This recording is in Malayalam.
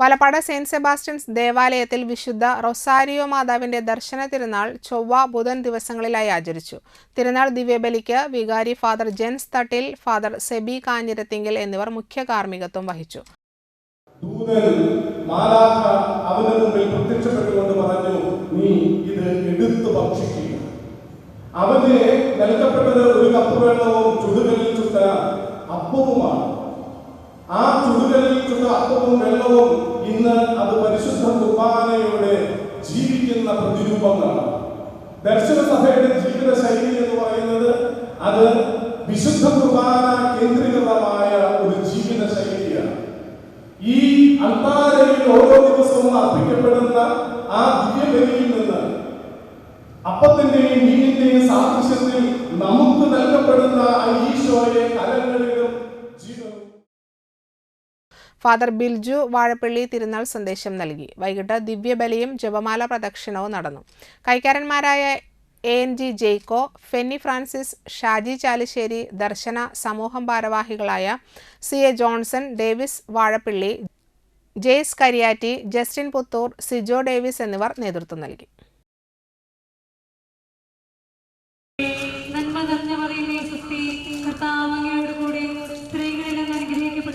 വലപ്പാട് സെന്റ് സെബാസ്റ്റ്യൻസ് ദേവാലയത്തിൽ വിശുദ്ധ റൊസാരിയോ മാതാവിന്റെ ദർശന തിരുനാൾ ചൊവ്വ ബുധൻ ദിവസങ്ങളിലായി ആചരിച്ചു. തിരുനാൾ ദിവ്യബലിക്ക് വികാരി ഫാദർ ജെൻസ് തട്ടിൽ, ഫാദർ സെബി കാഞ്ഞിരത്തിങ്കൽ എന്നിവർ മുഖ്യ കാർമ്മികത്വം വഹിച്ചു. അവന് നൽകപ്പെട്ടത് ഒരു കപ്പ് വെള്ളവും ചുടുകല്ലിൽ ചുട്ട അപ്പവുമാണ്. ആ ചുടുകല്ലിൽ ചുട്ട അപ്പവും വെള്ളവും ഇന്ന് അത് പരിശുദ്ധ കുർബാനയുടെ ജീവിക്കുന്ന പ്രതിരൂപങ്ങളാണ്. ദർശന സഭയുടെ ജീവിത ശൈലി എന്ന് പറയുന്നത് അത് വിശുദ്ധ കുർബാന കേന്ദ്രീകൃതമായ ഒരു ജീവിത ശൈലിയാണ്. ഈ അൾത്താരയിൽ ഓരോ ദിവസവും അർപ്പിക്കപ്പെടുന്ന ആ ദിവ്യബലിയിൽ നിന്ന് അപ്പത്തിന്റെയും മീനിന്റെയും സാദൃശ്യത്തിൽ നമുക്ക് നൽകപ്പെടുന്ന ഈശോയെ കലങ്ങളിലും ജീവനും. ഫാദർ ബിൽജു വാഴപ്പള്ളി തിരുനാൾ സന്ദേശം നൽകി. വൈകിട്ട് ദിവ്യബലിയും ജപമാല പ്രദക്ഷിണവും നടന്നു. കൈക്കാരന്മാരായ ANG ജെയ്ക്കോ, ഫെന്നി ഫ്രാൻസിസ്, ഷാജി ചാലിശ്ശേരി, ദർശന സമൂഹം ഭാരവാഹികളായ CA Johnson, Davis Vazhappally, Jaise Kariyatti, Justin Puthur, Sijo Davis എന്നിവർ നേതൃത്വം നൽകി. അങ്ങയുടെ